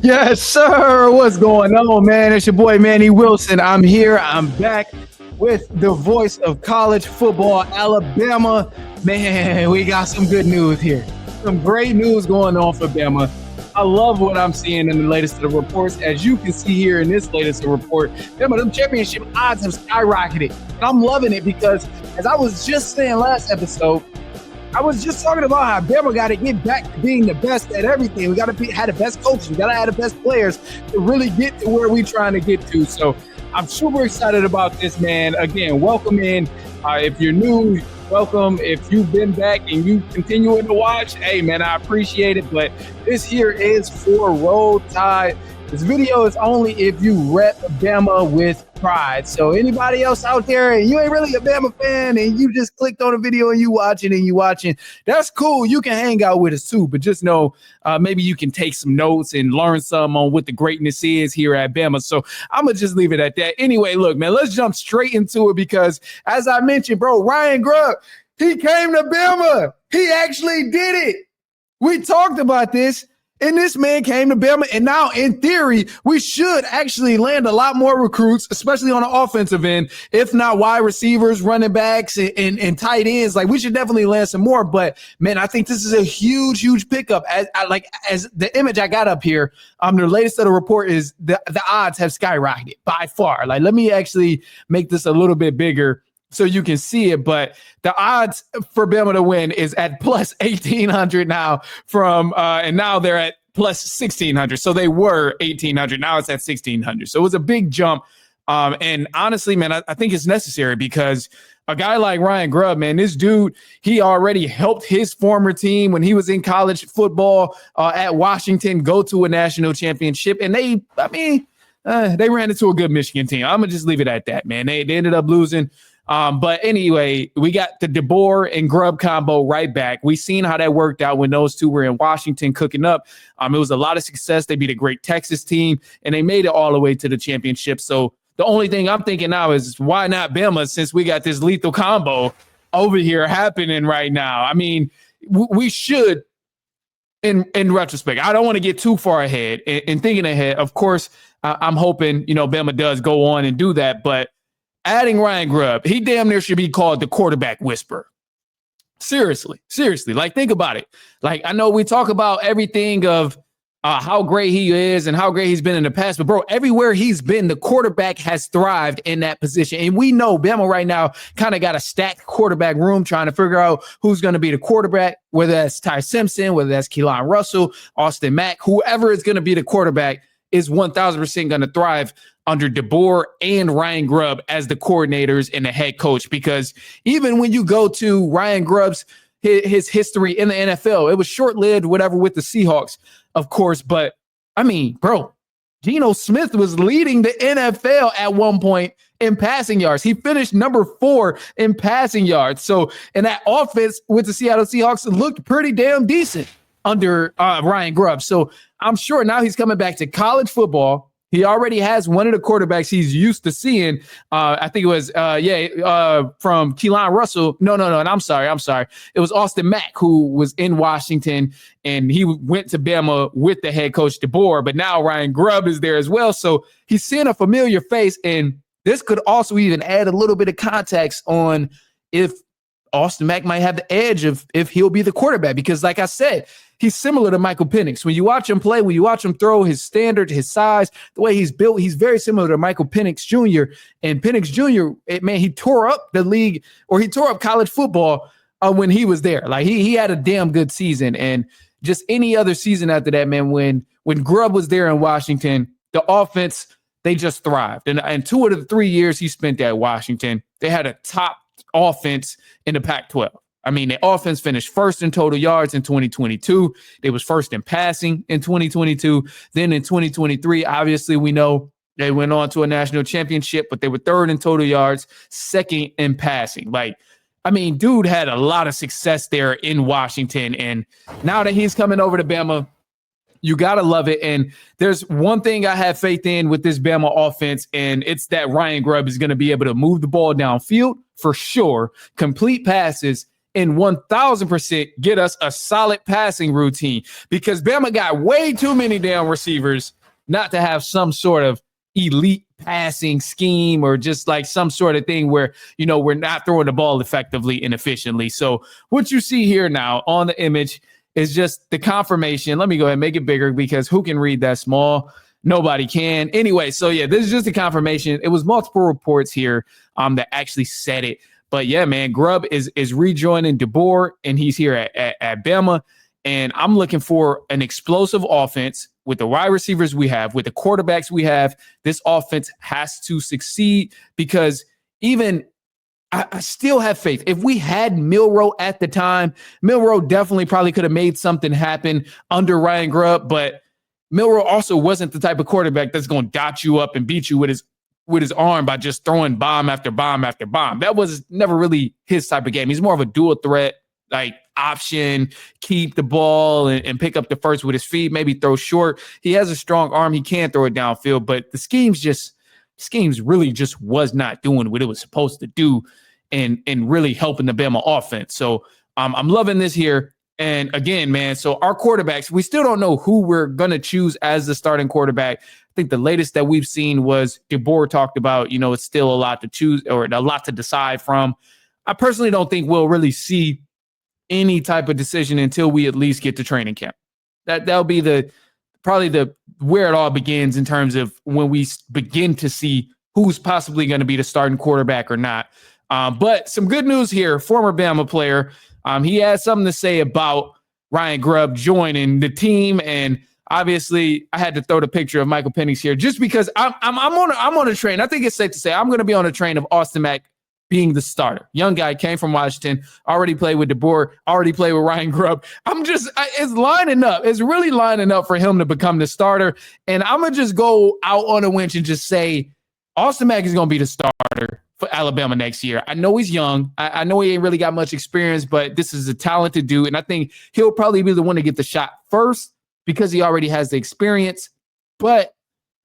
Yes, sir. What's going on, man? It's your boy, Manny Wilson. I'm here. I'm back with the voice of college football, Alabama. Man, we got some good news here. Some great news going on for Bama. I love what I'm seeing in the latest of the reports. As you can see here in this latest report, Bama, them championship odds have skyrocketed. And I'm loving it because, as I was just saying last episode, I was just talking about how Bama got to get back to being the best at everything. We got to have the best coaches. We got to have the best players to really get to where we're trying to get to. So I'm super excited about this, man. Again, welcome in. If you're new, welcome. If you've been back and you continuing to watch, hey, man, I appreciate it. But this here is for Roll Tide. This video is only if you rep Bama with pride. So anybody else out there and you ain't really a Bama fan and you just clicked on a video and you watching, that's cool. You can hang out with us too, but just know maybe you can take some notes and learn some on what the greatness is here at Bama. So I'm going to just leave it at that. Anyway, look, man, let's jump straight into it because as I mentioned, bro, Ryan Grubb, he came to Bama. He actually did it. We talked about this. And this man came to Bama, and now, in theory, we should actually land a lot more recruits, especially on the offensive end, if not wide receivers, running backs, and tight ends. Like, we should definitely land some more. But, man, I think this is a huge pickup. As the image I got up here, the latest of the report is the odds have skyrocketed by far. Like, let me actually make this a little bit bigger so you can see it, but the odds for Bama to win is at plus 1,800 now and now they're at plus 1,600. So they were 1,800. Now it's at 1,600. So it was a big jump. And honestly, man, I think it's necessary because a guy like Ryan Grubb, man, this dude, he already helped his former team when he was in college football at Washington go to a national championship. And they ran into a good Michigan team. I'm going to just leave it at that, man. They ended up losing. But anyway, we got the DeBoer and Grubb combo right back. We seen how that worked out when those two were in Washington cooking up. It was a lot of success. They beat a great Texas team, and they made it all the way to the championship. So the only thing I'm thinking now is why not Bama since we got this lethal combo over here happening right now? I mean, we should, in retrospect, I don't want to get too far ahead. In thinking ahead, of course, I'm hoping, Bama does go on and do that, but adding Ryan Grubb, he damn near should be called the quarterback whisperer. Seriously. Like, think about it. Like, I know we talk about everything of how great he is and how great he's been in the past, but bro, everywhere he's been, the quarterback has thrived in that position. And we know Bama right now kind of got a stacked quarterback room trying to figure out who's going to be the quarterback, whether that's Ty Simpson, whether that's Keelan Russell, Austin Mack, whoever is going to be the quarterback is 1,000% going to thrive under DeBoer and Ryan Grubb as the coordinators and the head coach. Because even when you go to Ryan Grubb's his history in the NFL, it was short-lived, whatever, with the Seahawks, of course. But, I mean, bro, Geno Smith was leading the NFL at one point in passing yards. He finished number 4 in passing yards. So, and that offense with the Seattle Seahawks looked pretty damn decent under Ryan Grubb. So I'm sure now he's coming back to college football. He already has one of the quarterbacks he's used to seeing. I think it was, from Keelan Russell. No. And I'm sorry. It was Austin Mack who was in Washington, and he went to Bama with the head coach DeBoer. But now Ryan Grubb is there as well. So he's seeing a familiar face, and this could also even add a little bit of context on if Austin Mack might have the edge of if he'll be the quarterback. Because like I said, he's similar to Michael Penix. When you watch him play, when you watch him throw, his standard, his size, the way he's built, he's very similar to Michael Penix Jr. And Penix Jr., he tore up the league, or he tore up college football when he was there. Like he had a damn good season. And just any other season after that, man, when Grubb was there in Washington, the offense, they just thrived. And 2 out of the 3 years he spent at Washington, they had a top offense in the Pac-12. I mean, the offense finished first in total yards in 2022. They was first in passing in 2022. Then in 2023, obviously, we know they went on to a national championship, but they were third in total yards, second in passing. Like, I mean, dude had a lot of success there in Washington. And now that he's coming over to Bama, you got to love it. And there's one thing I have faith in with this Bama offense, and it's that Ryan Grubb is going to be able to move the ball downfield for sure, complete passes, and 1,000% get us a solid passing routine, because Bama got way too many damn receivers not to have some sort of elite passing scheme or just like some sort of thing where, we're not throwing the ball effectively and efficiently. So what you see here now on the image is just the confirmation. Let me go ahead and make it bigger, because who can read that small? Nobody can. Anyway, so yeah, this is just a confirmation. It was multiple reports here that actually said it. But yeah, man, Grubb is rejoining DeBoer, and he's here at Bama. And I'm looking for an explosive offense with the wide receivers we have, with the quarterbacks we have. This offense has to succeed, because even I still have faith. If we had Milroe at the time, Milroe definitely probably could have made something happen under Ryan Grubb, but Milroe also wasn't the type of quarterback that's going to dot you up and beat you with his arm by just throwing bomb after bomb after bomb. That was never really his type of game. He's more of a dual threat, like option, keep the ball and pick up the first with his feet, maybe throw short. He has a strong arm. He can throw it downfield, but the schemes really just was not doing what it was supposed to do and really helping the Bama offense. So I'm loving this here. And again, man, so our quarterbacks, we still don't know who we're going to choose as the starting quarterback. I think the latest that we've seen was DeBoer talked about, it's still a lot to choose or a lot to decide from. I personally don't think we'll really see any type of decision until we at least get to training camp. That'll be probably where it all begins in terms of when we begin to see who's possibly going to be the starting quarterback or not. But some good news here, former Bama player. He has something to say about Ryan Grubb joining the team, and obviously I had to throw the picture of Michael Penix here just because I'm on a train. I think it's safe to say I'm going to be on a train of Austin Mack being the starter. Young guy, came from Washington, already played with DeBoer, already played with Ryan Grubb. It's lining up. It's really lining up for him to become the starter. And I'm going to just go out on a winch and just say Austin Mack is going to be the starter for Alabama next year. I know he's young. I know he ain't really got much experience, but this is a talented dude. And I think he'll probably be the one to get the shot first because he already has the experience. But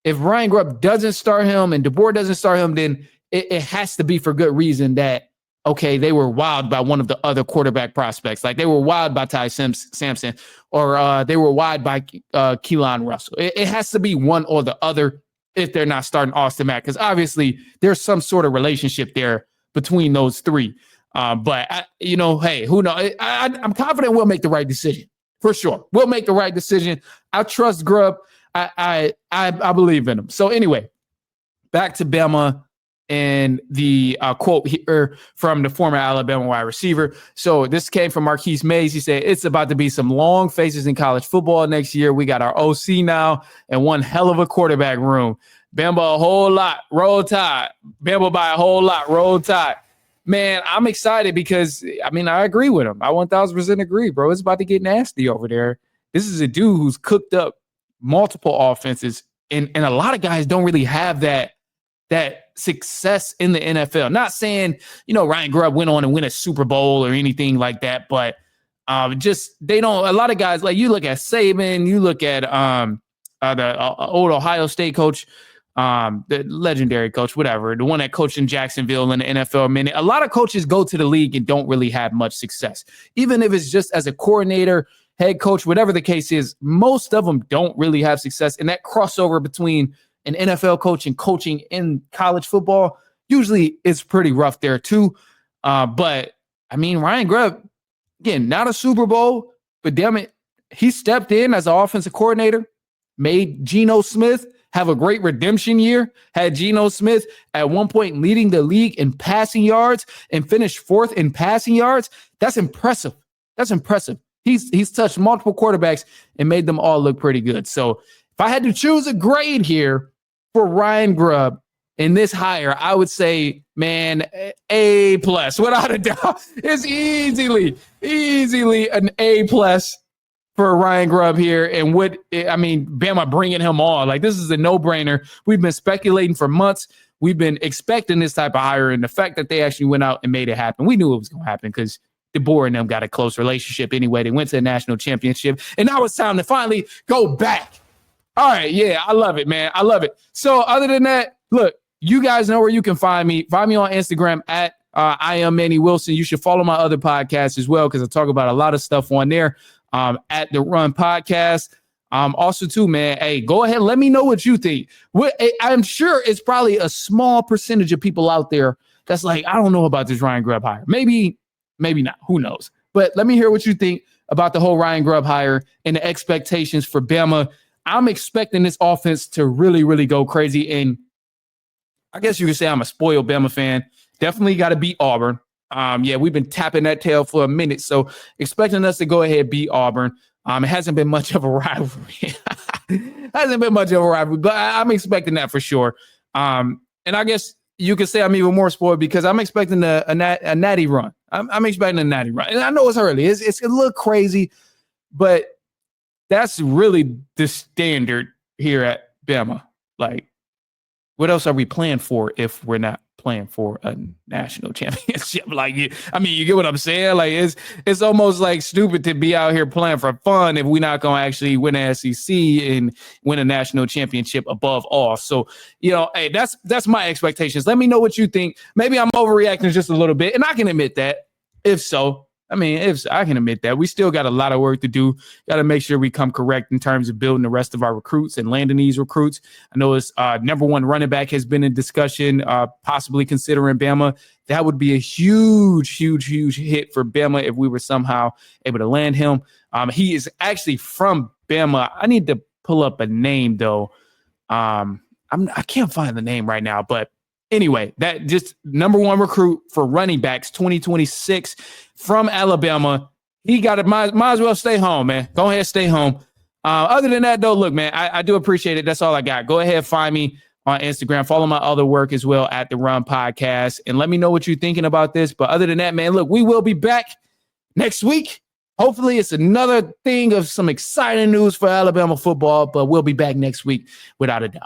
if Ryan Grubb doesn't start him and DeBoer doesn't start him, then it has to be for good reason that, okay, they were wowed by one of the other quarterback prospects. Like they were wowed by Ty Sampson or they were wowed by Keelan Russell. It has to be one or the other if they're not starting Austin Mack, because obviously there's some sort of relationship there between those three. Hey, who knows? I'm confident we'll make the right decision for sure. We'll make the right decision. I trust Grubb. I believe in him. So anyway, back to Bama and the quote here from the former Alabama wide receiver. So this came from Marquise Mays. He said, "It's about to be some long faces in college football next year. We got our OC now and one hell of a quarterback room. Bama a whole lot, roll tide. Bama by a whole lot, roll tide." Man, I'm excited because, I agree with him. I 1,000% agree, bro. It's about to get nasty over there. This is a dude who's cooked up multiple offenses, and a lot of guys don't really have that success in the NFL. Not saying, Ryan Grubb went on and win a Super Bowl or anything like that, but they don't. A lot of guys, like you look at Saban, you look at the old Ohio State coach, the legendary coach, whatever, the one that coached in Jacksonville in the NFL a minute. A lot of coaches go to the league and don't really have much success, even if it's just as a coordinator, head coach, whatever the case is. Most of them don't really have success, and that crossover between an NFL coach and coaching in college football usually is pretty rough there too. But Ryan Grubb, again, not a Super Bowl, but damn it, he stepped in as an offensive coordinator, made Geno Smith have a great redemption year, had Geno Smith at one point leading the league in passing yards and finished fourth in passing yards. That's impressive. He's touched multiple quarterbacks and made them all look pretty good. So if I had to choose a grade here for Ryan Grubb in this hire, I would say, man, A+, without a doubt. It's easily an A+ for Ryan Grubb here. And Bama bringing him on. Like, this is a no-brainer. We've been speculating for months. We've been expecting this type of hire, and the fact that they actually went out and made it happen, we knew it was going to happen because DeBoer and them got a close relationship anyway. They went to the national championship, and now it's time to finally go back. All right, yeah, I love it, man. I love it. So other than that, look, you guys know where you can find me. Find me on Instagram at I am Manny Wilson. You should follow my other podcasts as well because I talk about a lot of stuff on there at the Run Podcast. Also, too, man, hey, go ahead. Let me know what you think. I'm sure it's probably a small percentage of people out there that's like, I don't know about this Ryan Grubb hire. Maybe not. Who knows? But let me hear what you think about the whole Ryan Grubb hire and the expectations for Bama. I'm expecting this offense to really, really go crazy. And I guess you could say I'm a spoiled Bama fan. Definitely got to beat Auburn. We've been tapping that tail for a minute. So expecting us to go ahead beat Auburn. It hasn't been much of a rivalry. But I'm expecting that for sure. And I guess you could say I'm even more spoiled because I'm expecting a natty run. I'm expecting a natty run. And I know it's early. It's a little crazy, but that's really the standard here at Bama. Like, what else are we playing for if we're not playing for a national championship? Like, you get what I'm saying? Like, it's almost like stupid to be out here playing for fun if we're not going to actually win an SEC and win a national championship above all. So, hey, that's my expectations. Let me know what you think. Maybe I'm overreacting just a little bit, and I can admit that. If so, if I can admit that, we still got a lot of work to do. Got to make sure we come correct in terms of building the rest of our recruits and landing these recruits. I know it's number one running back has been in discussion, possibly considering Bama. That would be a huge, huge, huge hit for Bama if we were somehow able to land him. He is actually from Bama. I need to pull up a name though. I can't find the name right now, but anyway, that just number one recruit for running backs 2026 from Alabama. He got it. Might as well stay home, man. Go ahead, stay home. Other than that, though, look, man, I do appreciate it. That's all I got. Go ahead, find me on Instagram. Follow my other work as well at the Run Podcast, and let me know what you're thinking about this. But other than that, man, look, we will be back next week. Hopefully, it's another thing of some exciting news for Alabama football, but we'll be back next week without a doubt.